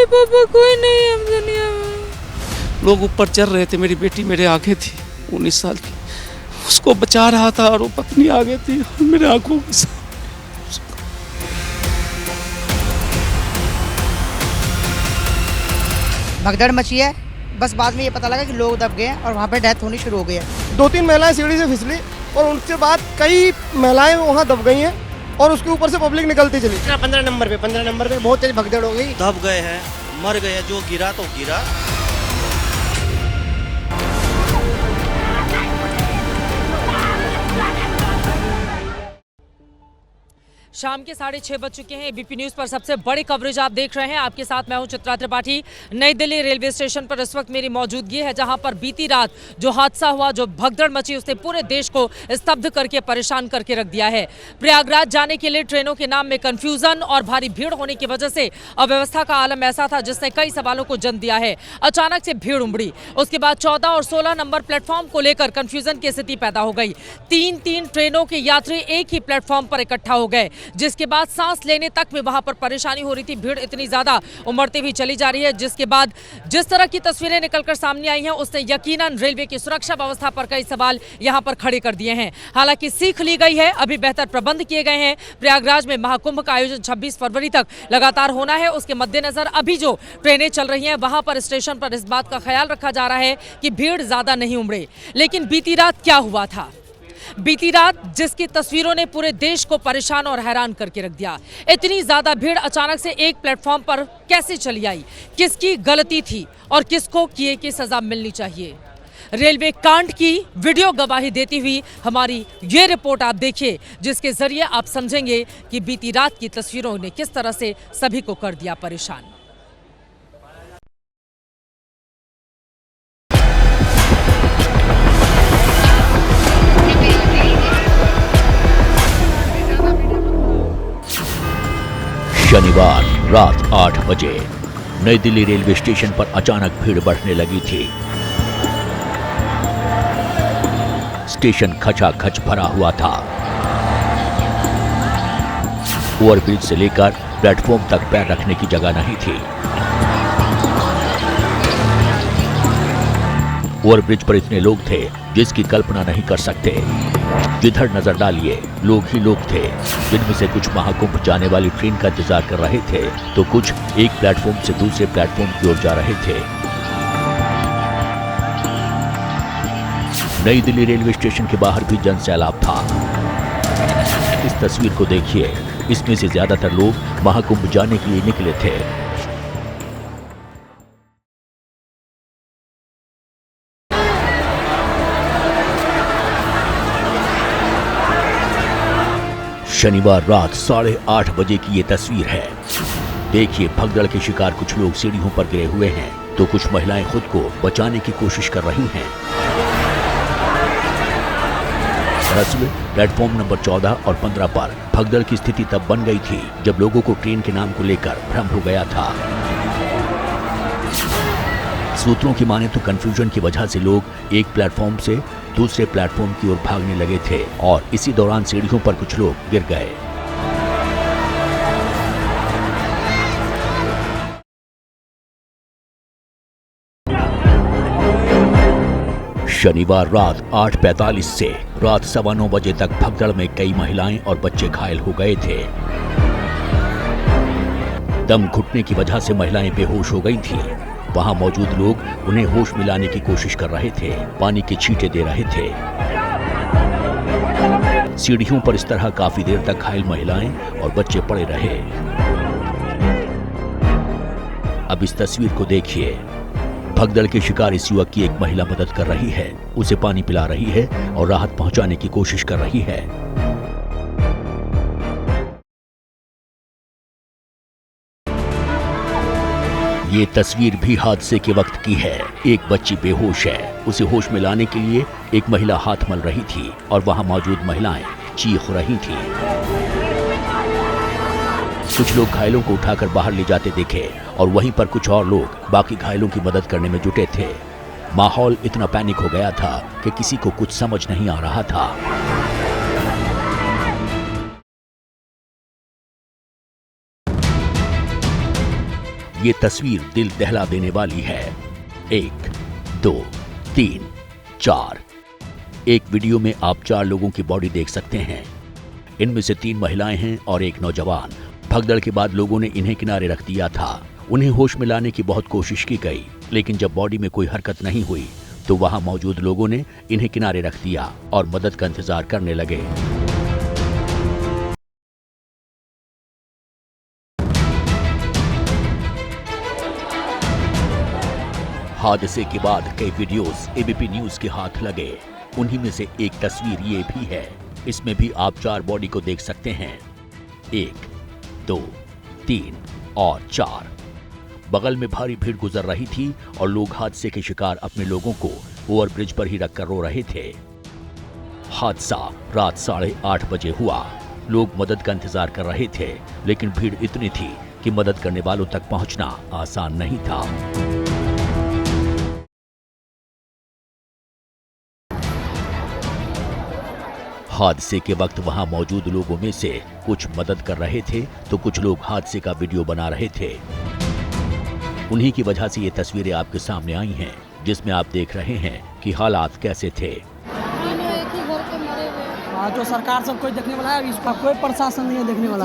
पापा कोई नहीं है हम दुनिया में। लोग ऊपर चढ़ रहे थे, मेरी बेटी मेरे आगे थी 19 साल की, उसको बचा रहा था और वो पत्नी आगे थी और मेरे आंखों के सामने। भगदड़ मची है, बस बाद में ये पता लगा कि लोग दब गए और वहाँ पे डेथ होनी शुरू हो गई है। 2-3 महिलाएं सीढ़ी से फिसली और उनके बाद कई महिलाएं वहाँ दब गई हैं और उसके ऊपर से पब्लिक निकलती चली। 15 नंबर पे बहुत तेज भगदड़ हो गई। दब गए हैं, मर गए, जो गिरा तो गिरा। शाम के 6:30 बज चुके हैं। एबीपी न्यूज़ पर सबसे बड़ी कवरेज आप देख रहे हैं। आपके साथ मैं हूं चित्रा त्रिपाठी। नई दिल्ली रेलवे स्टेशन पर इस वक्त मेरी मौजूदगी है, जहां पर बीती रात जो हादसा हुआ, जो भगदड़ मची, उसने पूरे देश को स्तब्ध करके परेशान करके रख दिया है। प्रयागराज जाने के लिए ट्रेनों के नाम में कंफ्यूजन और भारी भीड़ होने की वजह से अव्यवस्था का आलम ऐसा था जिसने कई सवालों को जन्म दिया है। अचानक से भीड़ उमड़ी, उसके बाद 14 और 16 नंबर प्लेटफॉर्म को लेकर कंफ्यूजन की स्थिति पैदा हो गई। 3-3 ट्रेनों के यात्री एक ही प्लेटफॉर्म पर इकट्ठा हो गए, जिसके बाद सांस लेने तक में वहां पर परेशानी हो रही थी। भीड़ इतनी ज्यादा उमड़ती हुई चली जा रही है, जिसके बाद जिस तरह की तस्वीरें निकलकर सामने आई हैं, उसने यकीनन रेलवे की सुरक्षा व्यवस्था पर कई सवाल यहां पर खड़े कर दिए हैं। हालांकि सीख ली गई है, अभी बेहतर प्रबंध किए गए हैं। प्रयागराज में महाकुंभ का आयोजन 26 फरवरी तक लगातार होना है। उसके मद्देनजर अभी जो ट्रेनें चल रही हैं, वहां पर स्टेशन पर इस बात का ख्याल रखा जा रहा है कि भीड़ ज्यादा नहीं उमड़े। लेकिन बीती रात क्या हुआ था? बीती रात जिसकी तस्वीरों ने पूरे देश को परेशान और हैरान करके रख दिया। इतनी ज्यादा भीड़ अचानक से एक प्लेटफॉर्म पर कैसे चली आई? किसकी गलती थी और किसको किए की सजा मिलनी चाहिए? रेलवे कांड की वीडियो गवाही देती हुई हमारी ये रिपोर्ट आप देखिए, जिसके जरिए आप समझेंगे कि बीती रात की तस्वीरों ने किस तरह से सभी को कर दिया परेशान। शनिवार रात 8 बजे नई दिल्ली रेलवे स्टेशन पर अचानक भीड़ बढ़ने लगी थी। स्टेशन खचाखच भरा हुआ था। ओवरब्रिज से लेकर प्लेटफॉर्म तक पैर रखने की जगह नहीं थी। ओवरब्रिज पर इतने लोग थे जिसकी कल्पना नहीं कर सकते। जिधर नजर डालिए लोग ही लोग थे, जिनमें से कुछ महाकुंभ जाने वाली ट्रेन का इंतजार कर रहे थे, तो कुछ एक प्लेटफॉर्म से दूसरे प्लेटफॉर्म की ओर जा रहे थे। नई दिल्ली रेलवे स्टेशन के बाहर भी जनसैलाब था। इस तस्वीर को देखिए, इसमें से ज्यादातर लोग महाकुंभ जाने के लिए निकले थे। शनिवार रात 8:30 बजे की ये तस्वीर है। देखिए, भगदड़ के शिकार कुछ लोग सीढ़ियों पर गिरे हुए हैं, तो कुछ महिलाएं खुद को बचाने की कोशिश कर रही हैं। दरअसल प्लेटफॉर्म नंबर 14 और 15 पर भगदड़ की स्थिति तब बन गई थी जब लोगों को ट्रेन के नाम को लेकर भ्रम हो गया था। सूत्रों की माने तो कंफ्यूजन की वजह से लोग एक प्लेटफॉर्म से दूसरे प्लेटफॉर्म की ओर भागने लगे थे और इसी दौरान सीढ़ियों पर कुछ लोग गिर गए। शनिवार रात 8:45 से रात 9:15 बजे तक भगदड़ में कई महिलाएं और बच्चे घायल हो गए थे। दम घुटने की वजह से महिलाएं बेहोश हो गई थीं। वहां मौजूद लोग उन्हें होश में लाने की कोशिश कर रहे थे, पानी के छींटे दे रहे थे। सीढ़ियों पर इस तरह काफी देर तक घायल महिलाएं और बच्चे पड़े रहे। अब इस तस्वीर को देखिए। भगदड़ के शिकार इस युवक की एक महिला मदद कर रही है, उसे पानी पिला रही है और राहत पहुंचाने की कोशिश कर रही है। ये तस्वीर भी हादसे के वक्त की है। एक बच्ची बेहोश है, उसे होश में लाने के लिए एक महिला हाथ मल रही थी और वहां मौजूद महिलाएं चीख रही थीं। कुछ लोग घायलों को उठाकर बाहर ले जाते दिखे और वहीं पर कुछ और लोग बाकी घायलों की मदद करने में जुटे थे। माहौल इतना पैनिक हो गया था कि किसी को कुछ समझ नहीं आ रहा था। ये तस्वीर दिल दहला देने वाली है। 1, 2, 3, 4। एक वीडियो में आप 4 लोगों की बॉडी देख सकते हैं। इनमें से 3 महिलाएं हैं और एक नौजवान। भगदड़ के बाद लोगों ने इन्हें किनारे रख दिया था। उन्हें होश में लाने की बहुत कोशिश की गई, लेकिन जब बॉडी में कोई हरकत नहीं हुई तो वहां मौजूद लोगों ने इन्हें किनारे रख दिया और मदद का इंतजार करने लगे। हादसे के बाद कई वीडियोस एबीपी न्यूज के हाथ लगे। उन्हीं में से एक तस्वीर ये भी है। इसमें भी आप 4 बॉडी को देख सकते हैं। 1, 2, 3 और 4। बगल में भारी भीड़ गुजर रही थी और लोग हादसे के शिकार अपने लोगों को ओवरब्रिज पर ही रखकर रो रहे थे। हादसा रात 8:30 बजे हुआ। लोग मदद का इंतजार कर रहे थे, लेकिन भीड़ इतनी थी कि मदद करने वालों तक पहुंचना आसान नहीं था। हादसे के वक्त वहां मौजूद लोगों में से कुछ मदद कर रहे थे तो कुछ लोग हादसे का वीडियो बना रहे थे। उन्हीं की वजह से ये तस्वीरें आपके सामने आई हैं, जिसमें आप देख रहे हैं कि हालात कैसे थे। तो सरकार सब कोई देखने वाला है, इसका कोई प्रशासन नहीं है देखने वाला।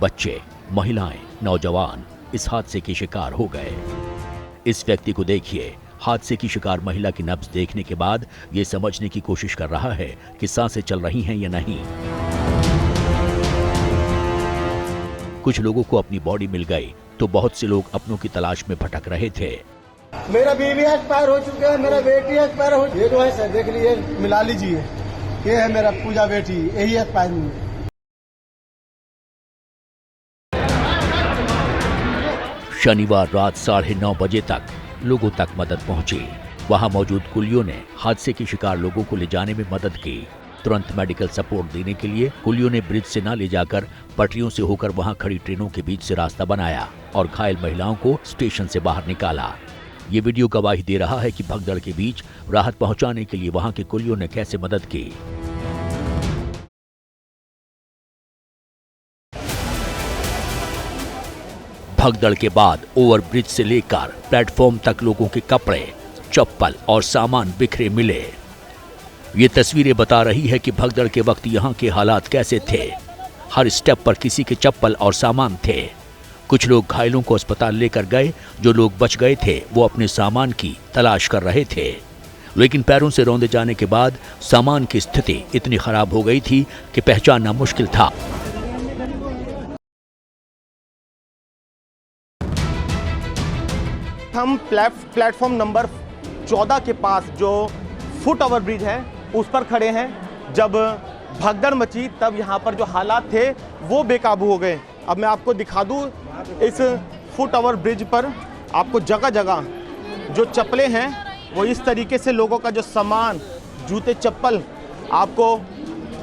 बच्चे, महिलाएं, नौजवान इस हादसे के शिकार हो गए। इस व्यक्ति को देखिए। हादसे की शिकार महिला की नब्ज देखने के बाद ये समझने की कोशिश कर रहा है कि सांसें चल रही हैं या नहीं। कुछ लोगों को अपनी बॉडी मिल गई तो बहुत से लोग अपनों की तलाश में भटक रहे थे। मेरा बीवी एक्सपायर हो चुका है, मेरा बेटी एक्सपायर हो, ये जो है सर देख लीजिए, मिला लीजिए। ये है मेरा पूजा बेटी, यही एक्सपायर हुई। शनिवार रात 9:30 बजे तक लोगों तक मदद पहुंची। वहां मौजूद कुलियों ने हादसे के शिकार लोगों को ले जाने में मदद की। तुरंत मेडिकल सपोर्ट देने के लिए कुलियों ने ब्रिज से न ले जाकर पटरियों से होकर वहां खड़ी ट्रेनों के बीच से रास्ता बनाया और घायल महिलाओं को स्टेशन से बाहर निकाला। ये वीडियो गवाही दे रहा है कि भगदड़ के बीच राहत पहुंचाने के लिए वहां के कुलियों ने कैसे मदद की। भगदड़ के बाद ओवरब्रिज से लेकर प्लेटफॉर्म तक लोगों के कपड़े, चप्पल और सामान बिखरे मिले। ये तस्वीरें बता रही है कि भगदड़ के वक्त यहाँ के हालात कैसे थे। हर स्टेप पर किसी के चप्पल और सामान थे। कुछ लोग घायलों को अस्पताल लेकर गए। जो लोग बच गए थे वो अपने सामान की तलाश कर रहे थे, लेकिन पैरों से रौंदे जाने के बाद सामान की स्थिति इतनी खराब हो गई थी कि पहचानना मुश्किल था। हम प्लेटफॉर्म नंबर 14 के पास जो फुट ओवर ब्रिज है उस पर खड़े हैं। जब भगदड़ मची तब यहाँ पर जो हालात थे वो बेकाबू हो गए। अब मैं आपको दिखा दूँ, इस फुट ओवर ब्रिज पर आपको जगह जगह जो चप्पलें हैं वो इस तरीके से लोगों का जो सामान, जूते, चप्पल आपको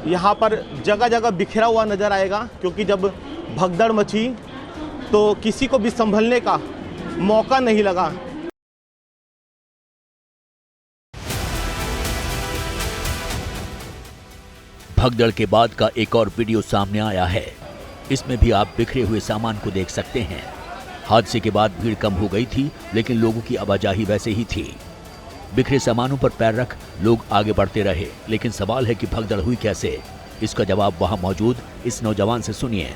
यहाँ पर जगह जगह बिखरा हुआ नज़र आएगा, क्योंकि जब भगदड़ मची तो किसी को भी संभलने का मौका नहीं लगा। भगदड़ के बाद का एक और वीडियो सामने आया है। इसमें भी आप बिखरे हुए सामान को देख सकते हैं। हादसे के बाद भीड़ कम हो गई थी, लेकिन लोगों की आवाजाही वैसे ही थी। बिखरे सामानों पर पैर रख लोग आगे बढ़ते रहे, लेकिन सवाल है कि भगदड़ हुई कैसे। इसका जवाब वहां मौजूद इस नौजवान से सुनिए।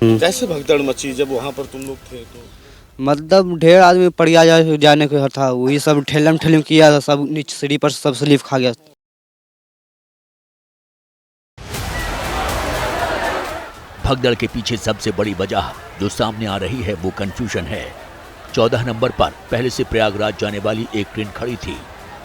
कैसे भगदड़ मची जब वहां पर तुम लोग थे? तो मतलब ढेर आदमी पड़िया जाने को था, वही सब ठेलम किया था, सब नीचे सीढ़ी पर सब स्लिप खा गया। भगदड़ के पीछे सबसे बड़ी वजह जो सामने आ रही है वो कंफ्यूजन है। 14 नंबर पर पहले से प्रयागराज जाने वाली एक ट्रेन खड़ी थी।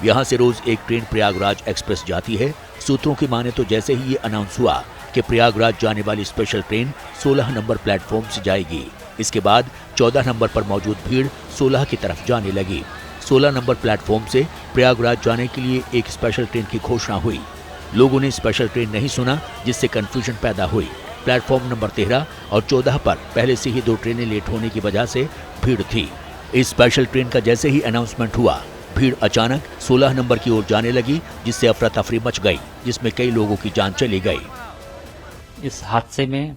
यहाँ से रोज एक ट्रेन प्रयागराज एक्सप्रेस जाती है। सूत्रों की माने तो जैसे ही ये अनाउंस हुआ कि प्रयागराज जाने वाली स्पेशल ट्रेन 16 नंबर प्लेटफॉर्म से जाएगी, इसके बाद 14 नंबर पर मौजूद भीड़ 16 की तरफ जाने लगी। 16 नंबर प्लेटफॉर्म से प्रयागराज जाने के लिए एक स्पेशल ट्रेन की घोषणा हुई। लोगों ने स्पेशल ट्रेन नहीं सुना, जिससे कंफ्यूजन पैदा हुई। प्लेटफॉर्म नंबर 13 और 14 पर पहले से ही 2 ट्रेनें लेट होने की वजह से भीड़ थी। इस स्पेशल ट्रेन का जैसे ही अनाउंसमेंट हुआ, भीड़ अचानक 16 नंबर की ओर जाने लगी, जिससे अफरा तफरी मच गई, जिसमें कई लोगों की जान चली गई। इस हादसे में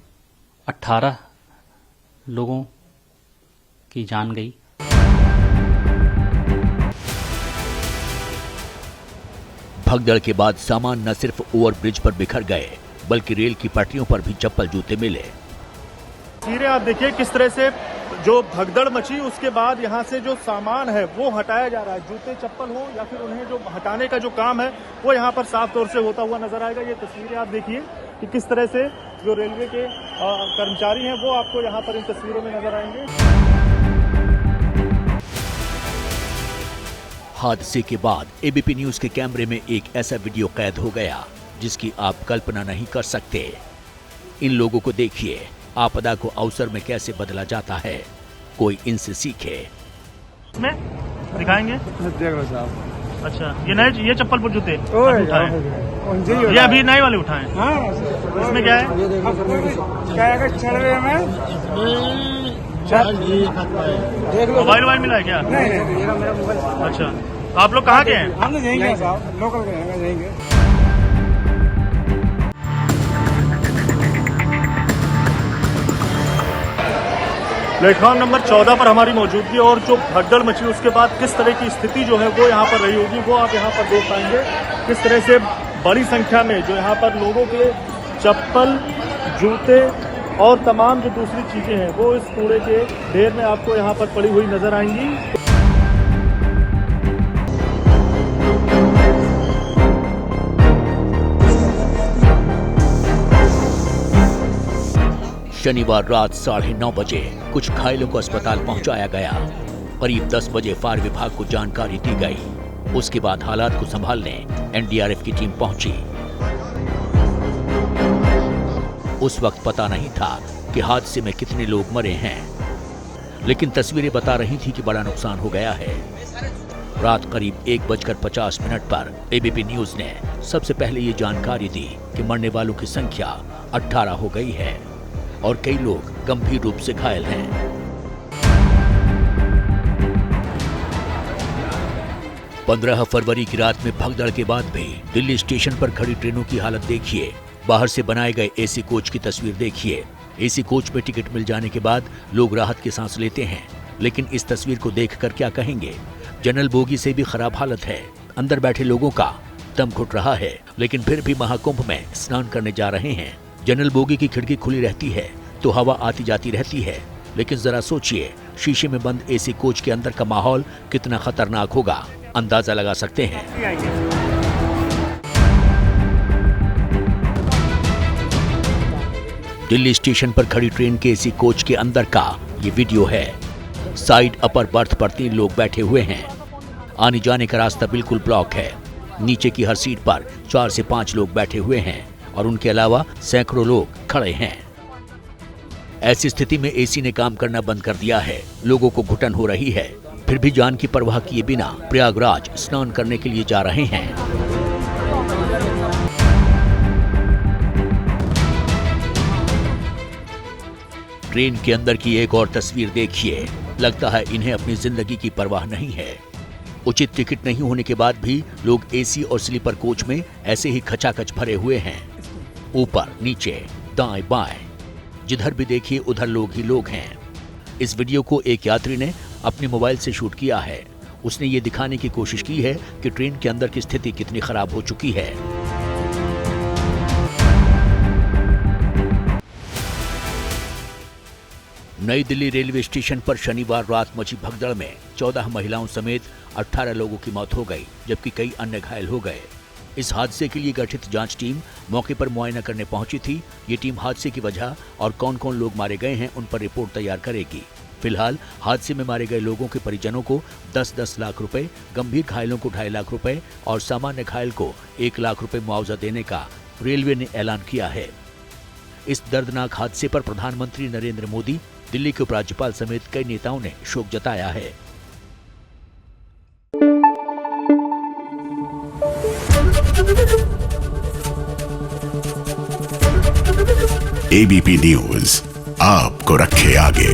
18 लोगों की जान गई। भगदड़ के बाद सामान न सिर्फ ओवरब्रिज पर बिखर गए बल्कि रेल की पटरियों पर भी चप्पल जूते मिले। तस्वीरें आप देखिए किस तरह से जो भगदड़ मची, उसके बाद यहाँ से जो सामान है वो हटाया जा रहा है, जूते चप्पल हो या फिर उन्हें जो हटाने का जो काम है वो यहाँ पर साफ तौर से होता हुआ नजर आएगा। ये तस्वीरें आप देखिए कि किस तरह से जो रेलवे के कर्मचारी हैं वो आपको यहाँ पर इन तस्वीरों में नजर आएंगे। हादसे के बाद एबीपी न्यूज के कैमरे में एक ऐसा वीडियो कैद हो गया जिसकी आप कल्पना नहीं कर सकते। इन लोगों को देखिए, आपदा को अवसर में कैसे बदला जाता है, कोई इनसे सीखे। इसमें दिखाएंगे, देख लो साहब। अच्छा, ये नए, ये चप्पल पर जूते उठाए, ये अभी नए वाले उठाए। इसमें क्या है? मोबाइल मिला है क्या? अच्छा, आप लोग कहाँ के हैं? हम तो जाएंगे साहब, लोकल के हैं, जाएंगे। प्लेटफॉर्म नंबर 14 पर हमारी मौजूदगी और जो भगदड़ मची उसके बाद किस तरह की स्थिति जो है वो यहाँ पर रही होगी वो आप यहाँ पर देख पाएंगे। किस तरह से बड़ी संख्या में जो यहाँ पर लोगों के चप्पल, जूते और तमाम जो दूसरी चीजें हैं वो इस कूड़े के ढेर में आपको यहाँ पर पड़ी हुई नजर आएंगी। शनिवार रात 9:30 बजे कुछ घायलों को अस्पताल पहुंचाया गया। करीब 10 बजे फायर विभाग को जानकारी दी गई। उसके बाद हालात को संभालने एनडीआरएफ की टीम पहुंची। उस वक्त पता नहीं था कि हादसे में कितने लोग मरे हैं, लेकिन तस्वीरें बता रही थी कि बड़ा नुकसान हो गया है। रात करीब 1:50 पर एबीपी न्यूज ने सबसे पहले ये जानकारी दी कि मरने वालों की संख्या 18 हो गई है और कई लोग गंभीर रूप से घायल हैं। पंद्रह फरवरी की रात में भगदड़ के बाद भी दिल्ली स्टेशन पर खड़ी ट्रेनों की हालत देखिए। बाहर से बनाए गए एसी कोच की तस्वीर देखिए। एसी कोच में टिकट मिल जाने के बाद लोग राहत की सांस लेते हैं, लेकिन इस तस्वीर को देखकर क्या कहेंगे? जनरल बोगी से भी खराब हालत है। अंदर बैठे लोगों का दम घुट रहा है, लेकिन फिर भी महाकुंभ में स्नान करने जा रहे हैं। जनरल बोगी की खिड़की खुली रहती है तो हवा आती जाती रहती है, लेकिन जरा सोचिए शीशे में बंद एसी कोच के अंदर का माहौल कितना खतरनाक होगा, अंदाजा लगा सकते हैं। दिल्ली स्टेशन पर खड़ी ट्रेन के एसी कोच के अंदर का ये वीडियो है। साइड अपर बर्थ पर 3 लोग बैठे हुए हैं। आने जाने का रास्ता बिल्कुल ब्लॉक है। नीचे की हर सीट पर 4 से 5 लोग बैठे हुए हैं और उनके अलावा सैकड़ों लोग खड़े हैं। ऐसी स्थिति में एसी ने काम करना बंद कर दिया है। लोगों को घुटन हो रही है, फिर भी जान की परवाह किए बिना प्रयागराज स्नान करने के लिए जा रहे हैं। ट्रेन के अंदर की एक और तस्वीर देखिए। लगता है इन्हें अपनी जिंदगी की परवाह नहीं है। उचित टिकट नहीं होने के बाद भी लोग एसी और स्लीपर कोच में ऐसे ही खचाखच भरे हुए हैं। ऊपर नीचे दाएं बाएं जिधर भी देखिए उधर लोग ही लोग हैं। इस वीडियो को एक यात्री ने अपने मोबाइल से शूट किया है। उसने ये दिखाने की कोशिश की है कि ट्रेन के अंदर की स्थिति कितनी खराब हो चुकी है। नई दिल्ली रेलवे स्टेशन पर शनिवार रात मची भगदड़ में 14 महिलाओं समेत 18 लोगों की मौत हो गई, जबकि कई अन्य घायल हो गए। इस हादसे के लिए गठित जांच टीम मौके पर मुआयना करने पहुंची थी। ये टीम हादसे की वजह और कौन कौन लोग मारे गए हैं उन पर रिपोर्ट तैयार करेगी। फिलहाल हादसे में मारे गए लोगों के परिजनों को 10-10 लाख रुपए, गंभीर घायलों को 2.5 लाख रुपए और सामान्य घायल को 1 लाख रुपए मुआवजा देने का रेलवे ने ऐलान किया है। इस दर्दनाक हादसे पर प्रधानमंत्री नरेंद्र मोदी, दिल्ली के उपराज्यपाल समेत कई नेताओं ने शोक जताया है। एबीपी न्यूज आपको रखे आगे।